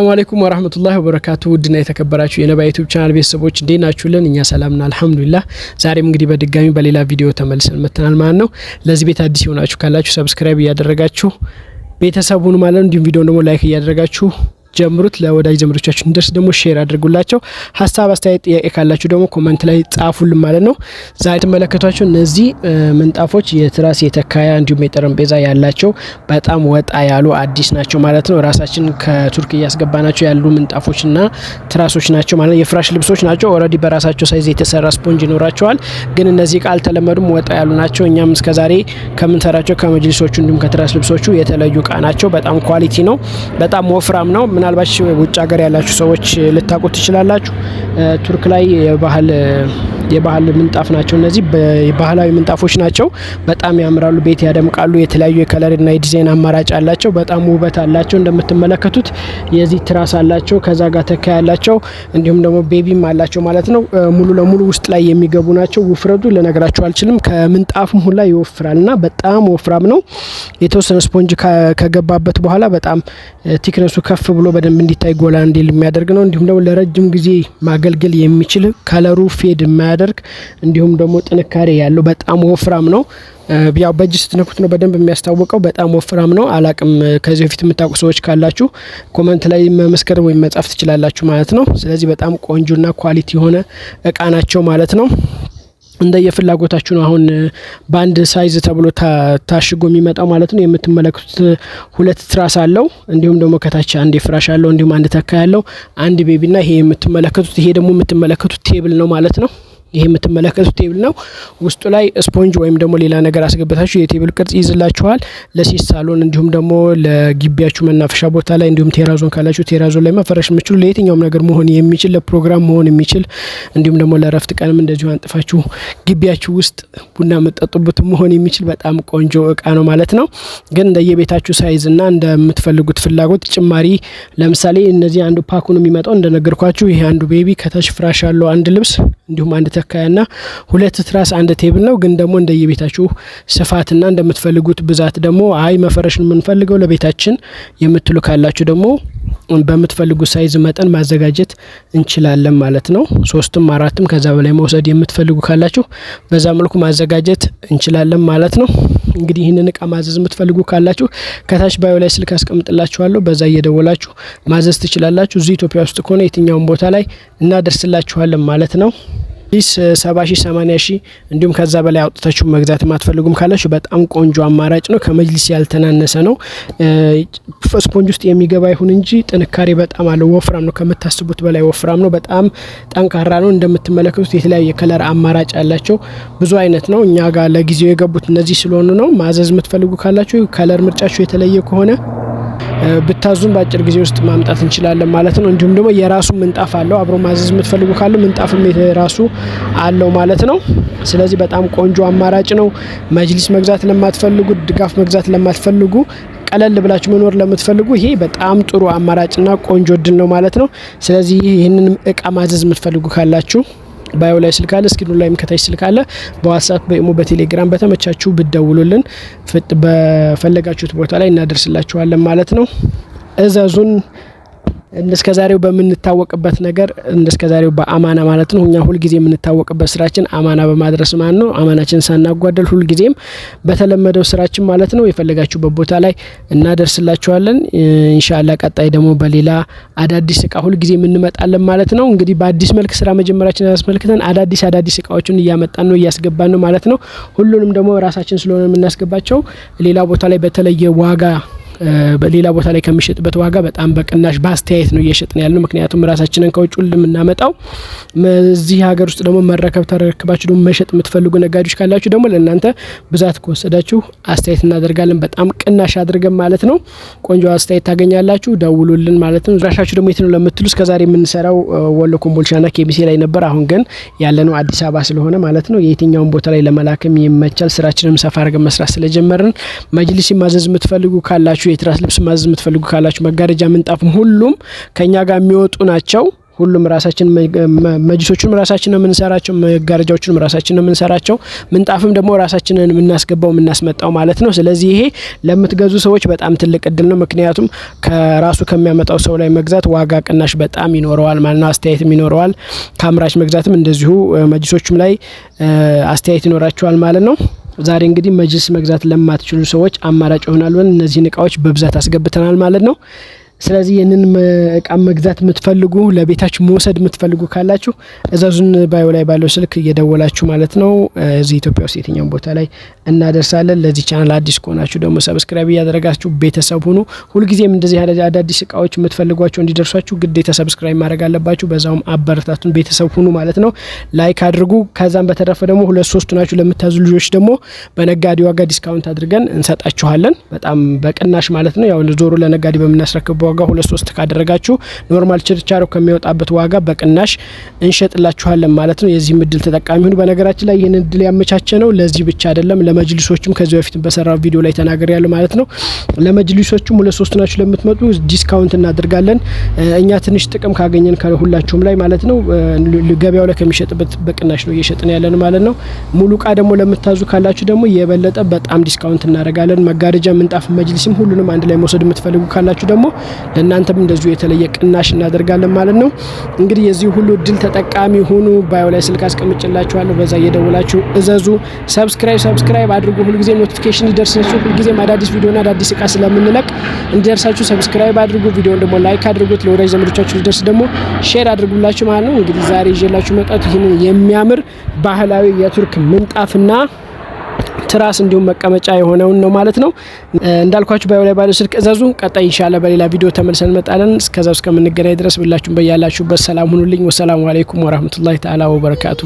ሰላም አለይኩም ወራህመቱላሂ ወበረካቱ ውድና የተከበራችሁ የነባ ዩቲዩብ ቻናል ቤተሰቦች እንዴት ናችሁልን? እኛ ሰላምና አልহামዱሊላህ። ዛሬም እንግዲህ በድጋሚ በሌላ ቪዲዮ ተመልሰን መጥተናል ማለት ነው። ለዚህ ቤት አዲስ ሆናችሁ ካላችሁ ሰብስክራይብ እያደረጋችሁ ቤተሰቡን ማለት ነው። እንዲሁም ቪዲዮውን ደግሞ ላይክ እያደረጋችሁ ጀምሩት። ለወዳጅ ዘመዶቻችሁ እንደርስ ደግሞ ሼር አድርጉላቸው። ሐሳብ አስተያየት ጥያቄ ካላችሁ ደግሞ ኮሜንት ላይ ጻፉልን ማለት ነው። ዛሬ ተመለከቷቸው እነዚህ ምንጣፎች የትራስ የተካያ እንዲሁም የጠረጴዛ ያላቸው በጣም ወጣ ያሉ አዲስ ናቸው ማለት ነው። ራሳችን ከቱርክ እያስገባናቸው ያሉ ምንጣፎችና ትራሶች ናቸው ማለት ነው። የፍራሽ ልብሶች ናቸው። ኦሬዲ በራሳቸው ሳይዝ የተሰራ ስፖንጅ ይኖራቸዋል። ግን እነዚህ ቃል ተለመዱም ወጣ ያሉ ናቸው። እኛም እስከዛሬ ከምንሰራቸው ከመጅሊሶቹ እንዲሁም ከትራስ ልብሶቹ የተለዩ እቃ ናቸው። በጣም ኳሊቲ ነው። በጣም ወፍራም ነው። ምናልባት ውጭ ሀገር ያላችሁ ሰዎች ልታውቁት ትችላላችሁ። ቱርክ ላይ የባህል ምንጣፍ ናቸው። እነዚህ ባህላዊ ምንጣፎች ናቸው። በጣም ያምራሉ፣ ቤት ያደምቃሉ። የተለያዩ የከለርና የዲዛይን አማራጭ አላቸው። በጣም ውበት አላቸው። እንደምትመለከቱት የዚህ ትራስ አላቸው፣ ከዛ ጋር ተካ ያላቸው እንዲሁም ደግሞ ቤቢም አላቸው ማለት ነው። ሙሉ ለሙሉ ውስጥ ላይ የሚገቡ ናቸው። ውፍረቱ ልነግራችሁ አልችልም። ከምንጣፉም ሁላ ይወፍራልና በጣም ወፍራም ነው። የተወሰነ ስፖንጅ ከገባበት በኋላ በጣም ቲክነሱ ከፍ ብሎ በደንብ እንዲታይ ጎላ እንዲል የሚያደርግ ነው። እንዲሁም ደግሞ ለረጅም ጊዜ ማገልገል የሚችል ከለሩ ፌድ የማያደርግ እንዲሁም ደግሞ ጥንካሬ ያለው በጣም ወፍራም ነው። ያው በእጅ ስትነኩት ነው በደንብ የሚያስታውቀው። በጣም ወፍራም ነው። አላቅም ከዚህ በፊት የምታውቁ ሰዎች ካላችሁ ኮሜንት ላይ መመስከር ወይም መጻፍ ትችላላችሁ ማለት ነው። ስለዚህ በጣም ቆንጆና ኳሊቲ የሆነ እቃ ናቸው ማለት ነው። እንደየፍላጎታችሁ ነው። አሁን ባንድ ሳይዝ ተብሎ ታሽጎ የሚመጣው ማለት ነው። የምትመለከቱት ሁለት ትራስ አለው። እንዲሁም ደግሞ ከታች አንድ ፍራሽ አለው። እንዲሁም አንድ ተካ ያለው አንድ ቤቢና ይሄ ደግሞ የምትመለከቱት ቴብል ነው ማለት ነው። ይሄ የምትመለከቱት ቴብል ነው። ውስጡ ላይ ስፖንጅ ወይም ደግሞ ሌላ ነገር አስገብታችሁ የቴብል ቅርጽ ይዝላችኋል። ለሴት ሳሎን እንዲሁም ደግሞ ለግቢያችሁ መናፈሻ ቦታ ላይ እንዲሁም ቴራዞን ካላችሁ ቴራዞን ላይ መፈረሽ የምችሉ ለየትኛውም ነገር መሆን የሚችል ለፕሮግራም መሆን የሚችል እንዲሁም ደግሞ ለረፍት ቀንም እንደዚሁ አንጥፋችሁ ግቢያችሁ ውስጥ ቡና መጠጡበት መሆን የሚችል በጣም ቆንጆ እቃ ነው ማለት ነው። ግን እንደየቤታችሁ ሳይዝና እንደምትፈልጉት ፍላጎት ጭማሪ ለምሳሌ እነዚህ አንዱ ፓኩ ነው የሚመጣው እንደነገርኳችሁ። ይሄ አንዱ ቤቢ ከታች ፍራሽ አለው አንድ ልብስ እንዲሁም አንድ ተካያና ሁለት ትራስ አንድ ቴብል ነው። ግን ደግሞ እንደየቤታችሁ ስፋትና እንደምትፈልጉት ብዛት ደግሞ አይ መፈረሽን የምንፈልገው ለቤታችን የምትሉ ካላችሁ ደግሞ በምትፈልጉት ሳይዝ መጠን ማዘጋጀት እንችላለን ማለት ነው። 3ም 4ም ከዛ በላይ መውሰድ የምትፈልጉ ካላችሁ በዛ መልኩ ማዘጋጀት እንችላለን ማለት ነው። እንግዲህ ይህንን እቃ ማዘዝ የምትፈልጉ ካላችሁ ከታች ባዮ ላይ ስልክ አስቀምጥላችኋለሁ። በዛ እየደወላችሁ ማዘዝ ትችላላችሁ። እዚህ ኢትዮጵያ ውስጥ ከሆነ የትኛውም ቦታ ላይ እናደርስላችኋለን ማለት ነው። 70,000 80,000 እንዲሁም ከዛ በላይ አውጥታችሁ መግዛት ማትፈልጉም ካላችሁ በጣም ቆንጆ አማራጭ ነው። ከመጅሊስ ያልተናነሰ ነው። ስፖንጅ ውስጥ የሚገባ ይሁን እንጂ ጥንካሬ በጣም አለው። ወፍራም ነው፣ ከምታስቡት በላይ ወፍራም ነው። በጣም ጠንካራ ነው። እንደምትመለከቱት የተለያየ ከለር አማራጭ አላቸው። ብዙ አይነት ነው። እኛ ጋር ለጊዜው የገቡት እነዚህ ስለሆኑ ነው። ማዘዝ የምትፈልጉ ካላችሁ ከለር ምርጫችሁ የተለየ ከሆነ ብታዙን በአጭር ጊዜ ውስጥ ማምጣት እንችላለን ማለት ነው። እንዲሁም ደግሞ የራሱ ምንጣፍ አለው። አብሮ ማዘዝ የምትፈልጉ ካለ ምንጣፍም የራሱ አለው ማለት ነው። ስለዚህ በጣም ቆንጆ አማራጭ ነው። መጅሊስ መግዛት ለማትፈልጉ፣ ድጋፍ መግዛት ለማትፈልጉ፣ ቀለል ብላችሁ መኖር ለምትፈልጉ ይሄ በጣም ጥሩ አማራጭና ቆንጆ እድል ነው ማለት ነው። ስለዚህ ይህንን እቃ ማዘዝ የምትፈልጉ ካላችሁ ባዮ ላይ ስልክ አለ፣ ስክሪኑ ላይም ከታች ስልክ አለ። በዋትስአፕ በኢሞ በቴሌግራም በተመቻችሁ ብትደውሉልን በፈለጋችሁት ቦታ ላይ እናደርስላችኋለን ማለት ነው። እዘዙን። እንደስከዛሬው በምንታወቅበት ነገር እንደስከዛሬው በአማና ማለት ነው። እኛ ሁሉ ጊዜ የምንታወቅበት ስራችን አማና በማድረስ ማለት ነው። አማናችን ሳናጓደል ሁሉ ጊዜም በተለመደው ስራችን ማለት ነው የፈለጋችሁበት ቦታ ላይ እናደርስላችኋለን ኢንሻአላህ። ቀጣይ ደግሞ በሌላ አዳዲስ እቃ ሁሉ ጊዜ እንመጣለን ማለት ነው። እንግዲህ በአዲስ መልክ ስራ መጀመራችንን አስመልክተን አዳዲስ እቃዎችን እያመጣን ነው እያስገባን ነው ማለት ነው። ሁሉንም ደግሞ ራሳችን ስለሆነ የምናስገባቸው ሌላ ቦታ ላይ በተለየ ዋጋ በሌላ ቦታ ላይ ከሚሸጥበት ዋጋ በጣም በቅናሽ በአስተያየት ነው እየሸጥን ያለው። ምክንያቱም ራሳችንን ከውጭ ልምናመጣው እዚህ ሀገር ውስጥ ደግሞ ተረክባችሁ ደግሞ መሸጥ የምትፈልጉ ነጋዴዎች ካላችሁ ደግሞ ለእናንተ ብዛት ከወሰዳችሁ አስተያየት እናደርጋለን በጣም ቅናሽ አድርገን ማለት ነው። ቆንጆ አስተያየት ታገኛላችሁ። ደውሉልን ማለት ነው። ራሳችሁ ደግሞ የት ነው ለምትሉ እስከዛሬ የምንሰራው ወሎ ኮምቦልቻና ኬሚሴ ላይ ነበር። አሁን ግን ያለነው አዲስ አበባ ስለሆነ ማለት ነው የትኛውን ቦታ ላይ ለመላክም ይመቻል። ስራችንም ሰፋ አድርገን መስራት ስለጀመርን መጅሊስ ማዘዝ የምትፈልጉ ካላችሁ የትራስ ልብስ ማዘዝ የምትፈልጉ ካላችሁ መጋረጃ ምንጣፍም ሁሉም ከኛ ጋር የሚወጡ ናቸው። ሁሉም ራሳችን መጅሊሶቹንም ራሳችን ነው የምንሰራቸው፣ መጋረጃዎቹንም ራሳችን ነው የምንሰራቸው፣ ምንጣፍም ደግሞ ራሳችንን የምናስገባው የምናስመጣው ማለት ነው። ስለዚህ ይሄ ለምትገዙ ሰዎች በጣም ትልቅ እድል ነው። ምክንያቱም ከራሱ ከሚያመጣው ሰው ላይ መግዛት ዋጋ ቅናሽ በጣም ይኖረዋል ማለት ነው። አስተያየትም ይኖረዋል። ከአምራች መግዛትም እንደዚሁ መጅሊሶቹም ላይ አስተያየት ይኖራቸዋል ማለት ነው። ዛሬ እንግዲህ መጅሊስ መግዛት ለማትችሉ ሰዎች አማራጭ ይሆናል ብለን እነዚህን እቃዎች በብዛት አስገብተናል ማለት ነው። ስለዚህ ይህንን እቃ መግዛት የምትፈልጉ ለቤታችሁ መውሰድ የምትፈልጉ ካላችሁ እዛዙን ባዮ ላይ ባለው ስልክ እየደወላችሁ ማለት ነው እዚህ ኢትዮጵያ ውስጥ የትኛውም ቦታ ላይ እናደርሳለን። ለዚህ ቻናል አዲስ ከሆናችሁ ደግሞ ሰብስክራይብ እያደረጋችሁ ቤተሰብ ሁኑ። ሁልጊዜም እንደዚህ አዳዲስ እቃዎች የምትፈልጓቸው እንዲደርሷችሁ ግዴታ ሰብስክራይብ ማድረግ አለባችሁ። በዛውም አበረታቱን ቤተሰብ ሁኑ ማለት ነው። ላይክ አድርጉ። ከዛም በተረፈ ደግሞ 2-3 ናችሁ ለምታዙ ልጆች ደግሞ በነጋዴ ዋጋ ዲስካውንት አድርገን እንሰጣችኋለን። በጣም በቅናሽ ማለት ነው። ያው ዞሮ ለነጋዴ በምናስረክበው ዋጋ 2-3 ካደረጋችሁ ኖርማል ችርቻሮ ከሚወጣበት ዋጋ በቅናሽ እንሸጥላችኋለን ማለት ነው። የዚህ እድል ተጠቃሚ ሁኑ። በነገራችን ላይ ይሄን እድል ያመቻቸ ነው ለዚህ ብቻ አይደለም፣ ለመጅሊሶችም ከዚህ በፊት በሰራው ቪዲዮ ላይ ተናገር ያለው ማለት ነው። ለመጅሊሶችም 2-3 ናችሁ ለምትመጡ ዲስካውንት እናደርጋለን። እኛ ትንሽ ጥቅም ካገኘን ከሁላችሁም ላይ ማለት ነው ገበያው ላይ ከሚሸጥበት በቅናሽ ነው እየሸጥን ያለን ማለት ነው። ሙሉ እቃ ደግሞ ለምታዙ ካላችሁ ደግሞ የበለጠ በጣም ዲስካውንት እናደርጋለን። መጋረጃ፣ ምንጣፍ፣ መጅሊስም ሁሉንም አንድ ላይ መውሰድ የምትፈልጉ ካላችሁ ደግሞ ለእናንተም እንደዚሁ የተለየ ቅናሽ እናደርጋለን ማለት ነው። እንግዲህ የዚህ ሁሉ እድል ተጠቃሚ ሁኑ። ባዮ ላይ ስልክ አስቀምጬላችኋለሁ፣ በዛ እየደወላችሁ እዘዙ። ሰብስክራይብ አድርጉ። ሁልጊዜ ኖቲፊኬሽን ይደርሳችሁ። ሁልጊዜ አዳዲስ ቪዲዮና አዳዲስ እቃ ስለምንለቅ እንዲደርሳችሁ ሰብስክራይብ አድርጉ። ቪዲዮን ደግሞ ላይክ አድርጉት። ለወዳጅ ዘመዶቻችሁ ሊደርስ ደግሞ ሼር አድርጉላችሁ ማለት ነው። እንግዲህ ዛሬ ይዤላችሁ መጣሁ ይህንን የሚያምር ባህላዊ የቱርክ ምንጣፍና ትራስ እንዲሁም መቀመጫ የሆነውን ነው ማለት ነው። እንዳልኳችሁ ባዮ ላይ ባለው ስልክ እዘዙ። ቀጣይ ኢንሻአላህ በሌላ ቪዲዮ ተመልሰን እንመጣለን። እስከዛው እስከምንገናኝ ድረስ ብላችሁም በያላችሁበት ሰላም ሁኑልኝ። ወሰላሙ አለይኩም ወራህመቱላሂ ተዓላ ወበረካቱ።